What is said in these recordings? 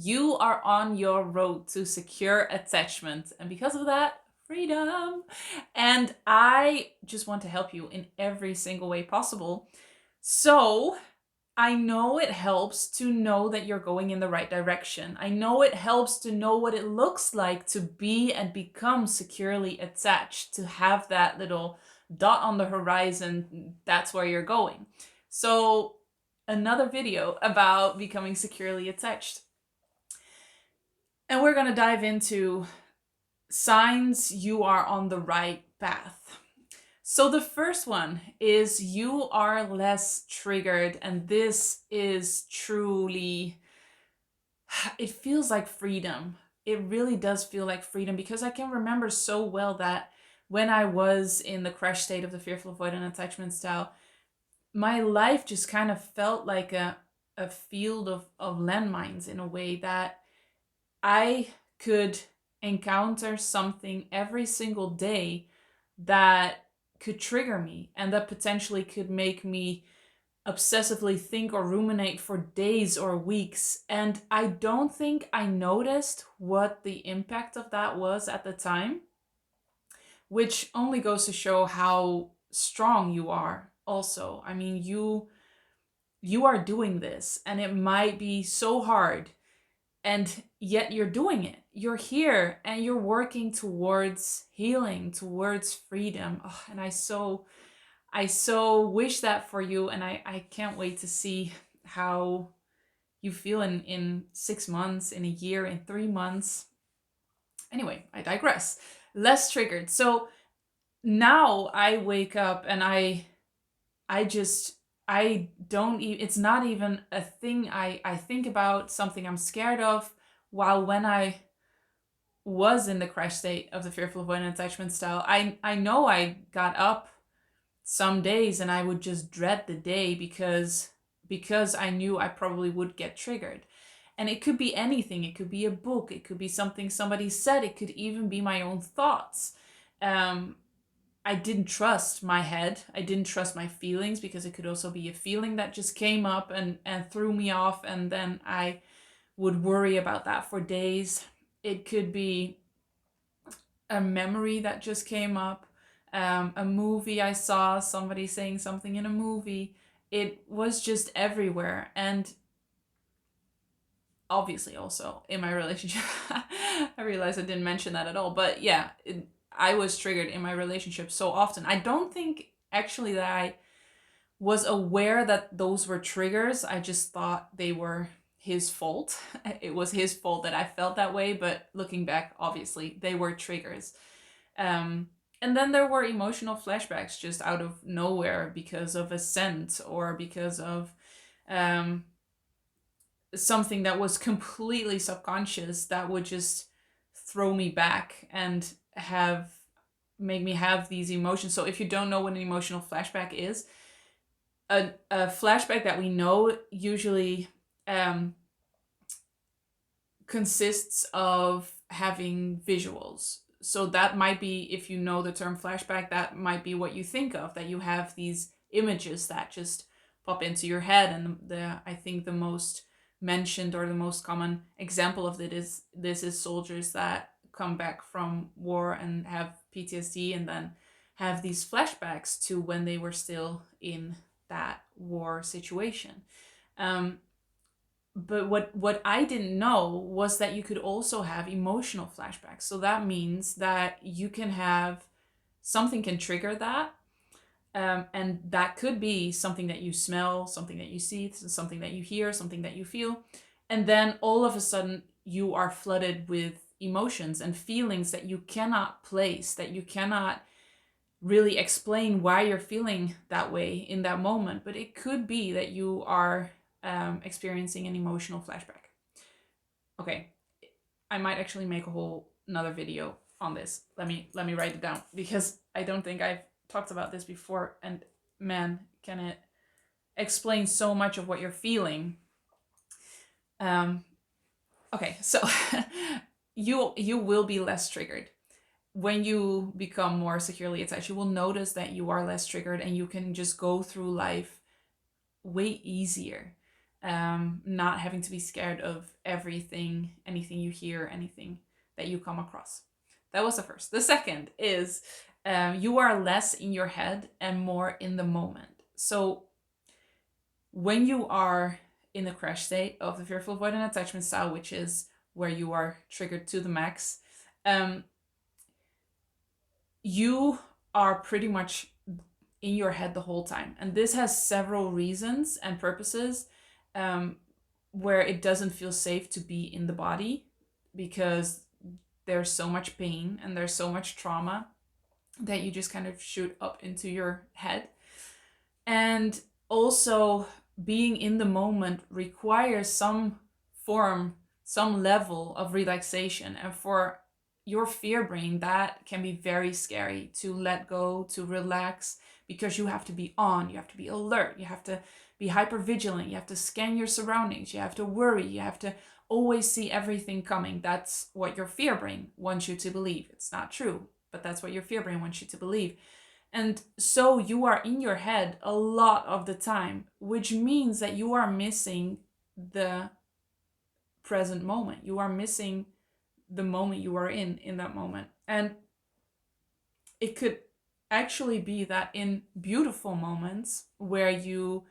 You are on your road to secure attachment, and because of that, freedom. And I just want to help you in every single way possible. So, I know it helps to know that you're going in the right direction. I know it helps to know what it looks like to be and become securely attached, to have that little dot on the horizon. That's where you're going. So, another video about becoming securely attached. And we're going to dive into signs you are on the right path. So the first one is you are less triggered, and this is truly, it feels like freedom. It really does feel like freedom, because I can remember so well that when I was in the crash state of the fearful avoidant attachment style, my life just kind of felt like a field of landmines, in a way that I could encounter something every single day that could trigger me and that potentially could make me obsessively think or ruminate for days or weeks. And I don't think I noticed what the impact of that was at the time, which only goes to show how strong you are also. I mean, you are doing this, and it might be so hard, and yet you're doing it. You're here and you're working towards healing, towards freedom. Oh, and I so wish that for you, and I can't wait to see how you feel in 6 months, in a year, in 3 months. Anyway, I digress. Less triggered. So now I wake up and I just I don't it's not even a thing I think about, something I'm scared of. While when I was in the crash state of the fearful avoidant attachment style, I know I got up some days and I would just dread the day, because I knew I probably would get triggered. And it could be anything. It could be a book, it could be something somebody said, it could even be my own thoughts. um I didn't trust my head. I didn't trust my feelings, because it could also be a feeling that just came up and threw me off, and then I would worry about that for days. It could be a memory that just came up, a movie I saw, somebody saying something in a movie. It was just everywhere. And obviously, also in my relationship, I realized I didn't mention that at all. But yeah, I was triggered in my relationship so often. I don't think actually that I was aware that those were triggers. I just thought they were his fault. It was his fault that I felt that way. But looking back, obviously, they were triggers. Um, and then there were emotional flashbacks just out of nowhere, because of a scent or because of um, something that was completely subconscious, that would just throw me back and have make me have these emotions. So if you don't know what an emotional flashback is, a flashback that we know usually um, consists of having visuals. So that might be, if you know the term flashback, that might be what you think of, that you have these images that just pop into your head. And the I think the most mentioned, or the most common example of it is, this is soldiers that come back from war and have PTSD, and then have these flashbacks to when they were still in that war situation. Um, but what I didn't know was that you could also have emotional flashbacks. So that means that you can have something can trigger that, and that could be something that you smell, something that you see, something that you hear, something that you feel, and then all of a sudden you are flooded with emotions and feelings that you cannot place, that you cannot really explain why you're feeling that way in that moment. But it could be that you are experiencing an emotional flashback. Okay, I might actually make a whole another video on this. Let me write it down, because I don't think I've talked about this before, and man, can it explain so much of what you're feeling. Um, okay, so you will be less triggered when you become more securely attached. You will notice that you are less triggered, and you can just go through life way easier. not having to be scared of everything, anything you hear, anything that you come across. That was the first. The second is you are less in your head and more in the moment. So when you are in the crash state of the fearful avoidant attachment style, which is where you are triggered to the max, you are pretty much in your head the whole time. And this has several reasons and purposes where it doesn't feel safe to be in the body, because there's so much pain and there's so much trauma that you just kind of shoot up into your head. And also, being in the moment requires some form, some level of relaxation. And for your fear brain, that can be very scary to let go, to relax, because you have to be on, you have to be alert, you have to be hyper vigilant, you have to scan your surroundings, you have to worry, you have to always see everything coming. That's what your fear brain wants you to believe. It's not true, but that's what your fear brain wants you to believe. And so you are in your head a lot of the time, which means that you are missing the present moment. You are missing the moment you are in that moment. And it could actually be that in beautiful moments where you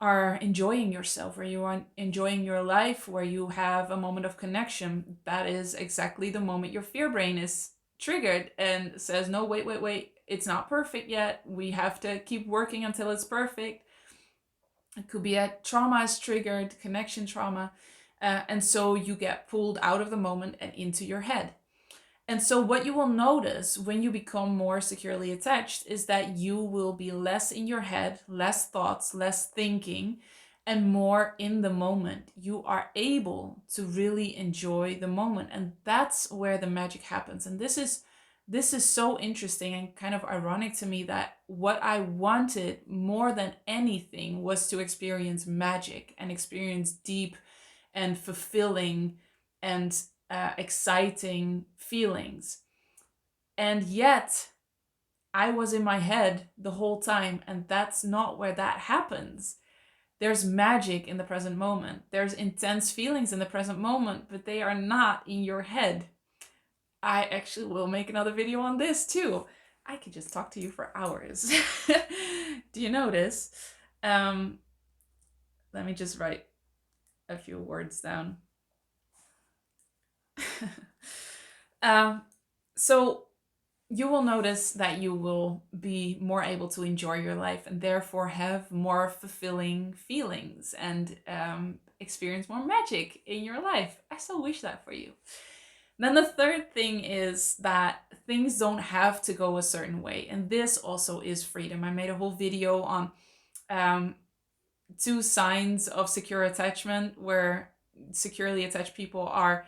are enjoying yourself, where you are enjoying your life, where you have a moment of connection, that is exactly the moment your fear brain is triggered and says, no, wait, it's not perfect yet. We have to keep working until it's perfect. It could be a trauma is triggered, connection trauma. And so you get pulled out of the moment and into your head. And so what you will notice when you become more securely attached is that you will be less in your head, less thoughts, less thinking, and more in the moment. You are able to really enjoy the moment. And that's where the magic happens. And this is so interesting and kind of ironic to me, that what I wanted more than anything was to experience magic and experience deep and fulfilling and exciting feelings. And yet I was in my head the whole time, and that's not where that happens. There's magic in the present moment. There's intense feelings in the present moment, but they are not in your head. I actually will make another video on this too. I could just talk to you for hours. Do you notice? Let me just write a few words down. So you will notice that you will be more able to enjoy your life and therefore have more fulfilling feelings and experience more magic in your life. I so wish that for you. Then the third thing is that things don't have to go a certain way. And this also is freedom. I made a whole video on 2 signs of secure attachment, where securely attached people are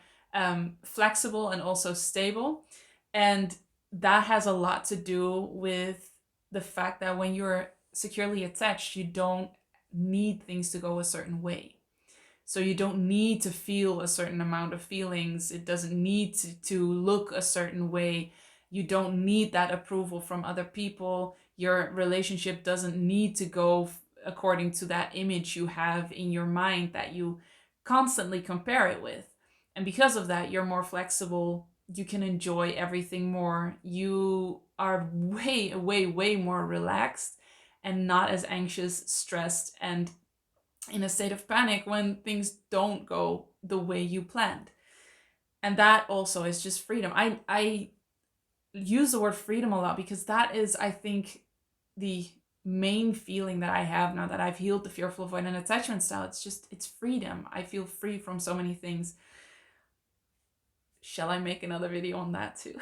flexible and also stable. And that has a lot to do with the fact that when you're securely attached, you don't need things to go a certain way. So you don't need to feel a certain amount of feelings. It doesn't need to look a certain way. You don't need that approval from other people. Your relationship doesn't need to go according to that image you have in your mind that you constantly compare it with. And because of that, you're more flexible. You can enjoy everything more. You are way more relaxed and not as anxious, stressed, and in a state of panic when things don't go the way you planned. And that also is just freedom. I use the word freedom a lot because that is, I think, the main feeling that I have now that I've healed the fearful avoidant attachment style. It's freedom. I feel free from so many things. Shall I make another video on that too?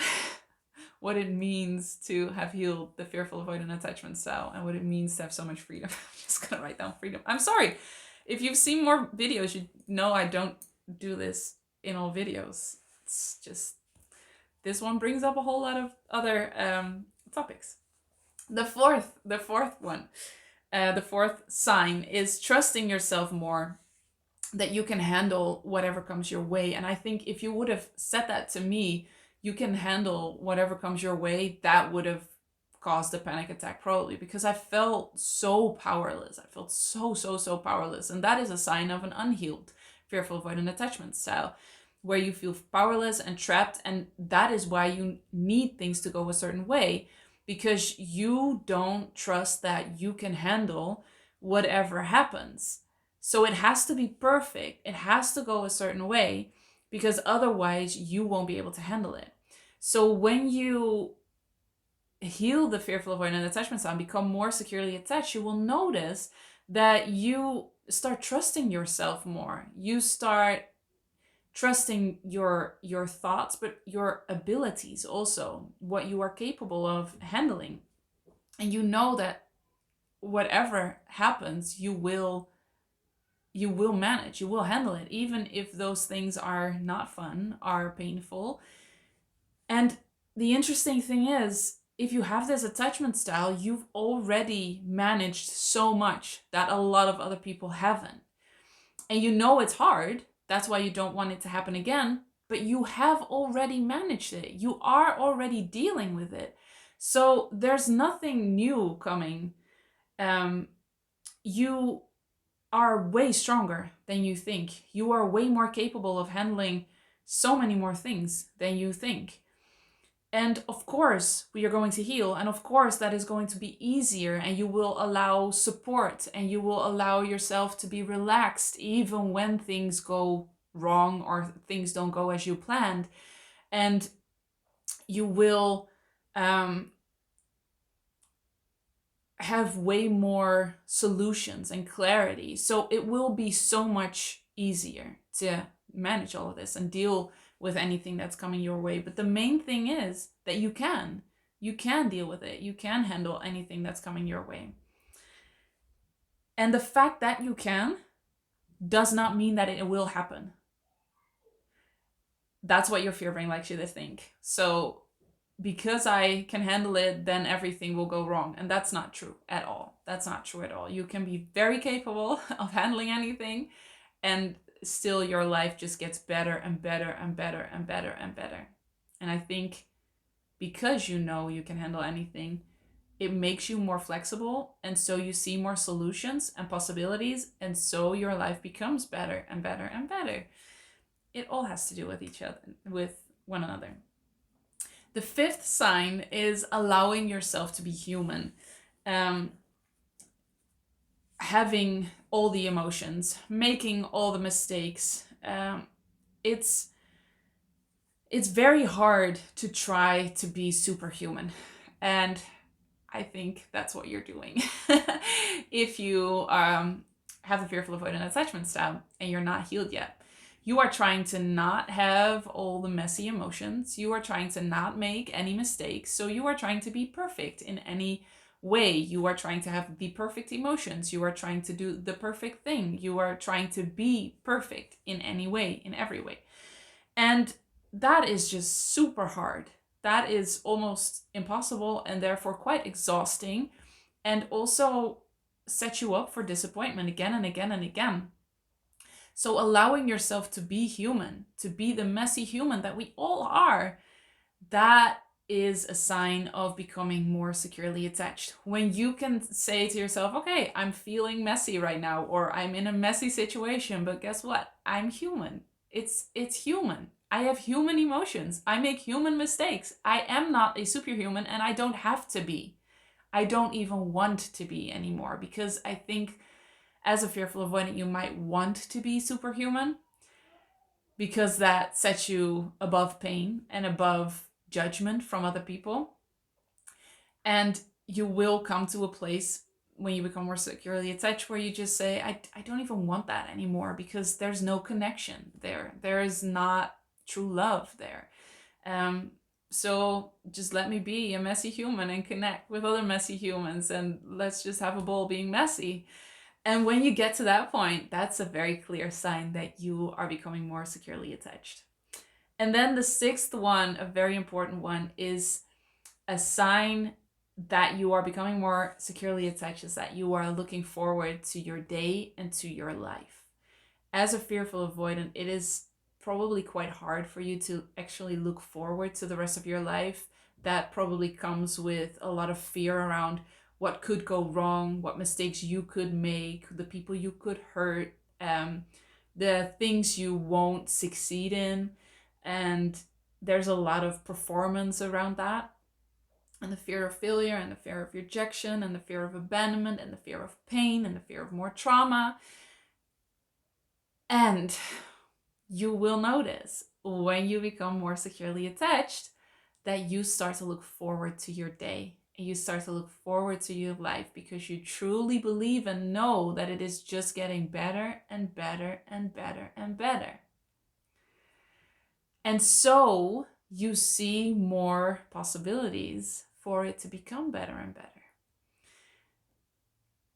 What it means to have healed the fearful avoidant attachment style and what it means to have so much freedom. I'm just gonna write down freedom. I'm sorry. If you've seen more videos, you know I don't do this in all videos. It's just, this one brings up a whole lot of other topics. The fourth one, the fourth sign is trusting yourself more, that you can handle whatever comes your way. And I think if you would have said that to me, you can handle whatever comes your way, that would have caused the panic attack, probably because I felt so powerless. I felt so powerless. And that is a sign of an unhealed fearful avoidant attachment style, where you feel powerless and trapped. And that is why you need things to go a certain way, because you don't trust that you can handle whatever happens. So it has to be perfect. It has to go a certain way, because otherwise you won't be able to handle it. So when you heal the fearful avoidant attachment style and become more securely attached, you will notice that you start trusting yourself more. You start trusting your thoughts, but your abilities also, what you are capable of handling. And you know that whatever happens, you will manage, you will handle it, even if those things are not fun, are painful. And the interesting thing is, if you have this attachment style, you've already managed so much that a lot of other people haven't. And you know it's hard, that's why you don't want it to happen again, but you have already managed it. You are already dealing with it. So there's nothing new coming. You are way stronger than you think. You are way more capable of handling so many more things than you think. And of course, we are going to heal. And of course, that is going to be easier. And you will allow support. And you will allow yourself to be relaxed, even when things go wrong or things don't go as you planned. And you will have way more solutions and clarity. So it will be so much easier to manage all of this and deal with anything that's coming your way. But the main thing is that you can deal with it. You can handle anything that's coming your way. And the fact that you can does not mean that it will happen. That's what your fear brain likes you to think. So because I can handle it, then everything will go wrong. And that's not true at all. That's not true at all. You can be very capable of handling anything, and still your life just gets better and better and better and better and better. And I think because you know you can handle anything, it makes you more flexible, and so you see more solutions and possibilities, and so your life becomes better and better and better. It all has to do with each other, with one another. The fifth sign is allowing yourself to be human. Having all the emotions, making all the mistakes. It's very hard to try to be superhuman. And I think that's what you're doing. If you have the fearful avoidant attachment style and you're not healed yet, you are trying to not have all the messy emotions. You are trying to not make any mistakes. So you are trying to be perfect in any way. You are trying to have the perfect emotions. You are trying to do the perfect thing. You are trying to be perfect in any way, in every way. And that is just super hard. That is almost impossible, and therefore quite exhausting, and also sets you up for disappointment again and again and again. So allowing yourself to be human, to be the messy human that we all are, that is a sign of becoming more securely attached. When you can say to yourself, okay, I'm feeling messy right now, or I'm in a messy situation, but guess what? I'm human. It's human. I have human emotions. I make human mistakes. I am not a superhuman, and I don't have to be. I don't even want to be anymore, because I think as a fearful avoidant, you might want to be superhuman, because that sets you above pain and above judgment from other people. And you will come to a place when you become more securely attached where you just say, I don't even want that anymore, because there's no connection there. There is not true love there. So just let me be a messy human and connect with other messy humans, and let's just have a ball being messy. And when you get to that point, that's a very clear sign that you are becoming more securely attached. And then the sixth one, a very important one, is a sign that you are becoming more securely attached, is that you are looking forward to your day and to your life. As a fearful avoidant, it is probably quite hard for you to actually look forward to the rest of your life that probably comes with a lot of fear around what could go wrong, what mistakes you could make, the people you could hurt, the things you won't succeed in. And there's a lot of performance around that, and the fear of failure, and the fear of rejection, and the fear of abandonment, and the fear of pain, and the fear of more trauma. And you will notice when you become more securely attached that you start to look forward to your day, and you start to look forward to your life, because you truly believe and know that it is just getting better and better and better and better. And so you see more possibilities for it to become better and better.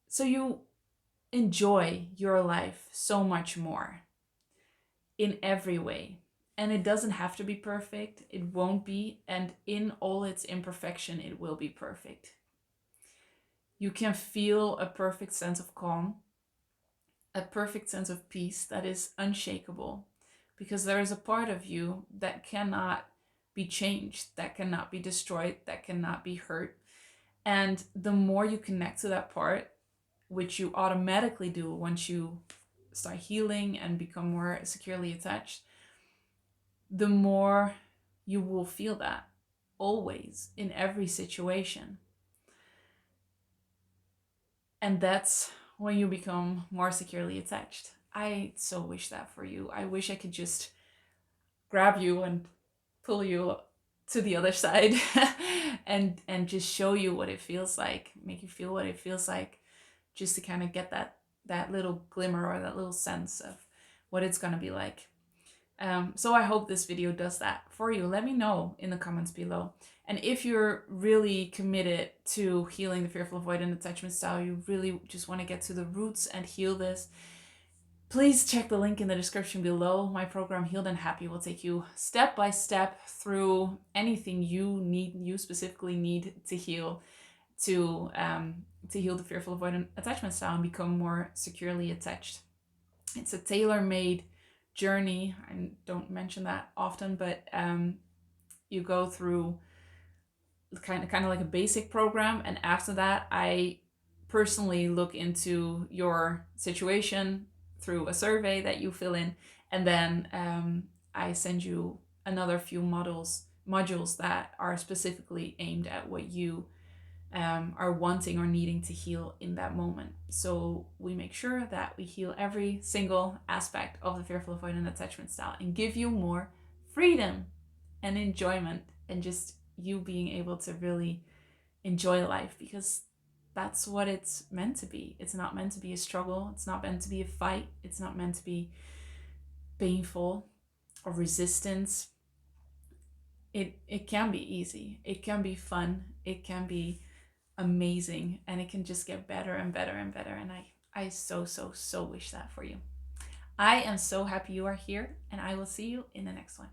So you enjoy your life so much more in every way. And it doesn't have to be perfect. It won't be. And in all its imperfection, it will be perfect. You can feel a perfect sense of calm, a perfect sense of peace that is unshakable, because there is a part of you that cannot be changed, that cannot be destroyed, that cannot be hurt. And the more you connect to that part, which you automatically do once you start healing and become more securely attached, the more you will feel that always in every situation. And that's when you become more securely attached. I so wish that for you. I wish I could just grab you and pull you to the other side and just show you what it feels like, make you feel what it feels like, just to kind of get that little glimmer or that little sense of what it's gonna be like. So I hope this video does that for you. Let me know in the comments below. And if you're really committed to healing the fearful avoidant attachment style, you really just want to get to the roots and heal this, please check the link in the description below. My program Healed and Happy will take you step by step through anything you specifically need to heal, to heal the fearful avoidant attachment style and become more securely attached. It's a tailor-made journey. I don't mention that often, but you go through kind of like a basic program, and after that I personally look into your situation through a survey that you fill in, and then I send you another few modules that are specifically aimed at what you are wanting or needing to heal in that moment. So we make sure that we heal every single aspect of the fearful avoidant attachment style and give you more freedom and enjoyment, and just you being able to really enjoy life, because that's what it's meant to be. It's not meant to be a struggle. It's not meant to be a fight. It's not meant to be painful or resistance. It can be easy. It can be fun. It can be amazing, and it can just get better and better and better. And I so wish that for you. I am so happy you are here, and I will see you in the next one.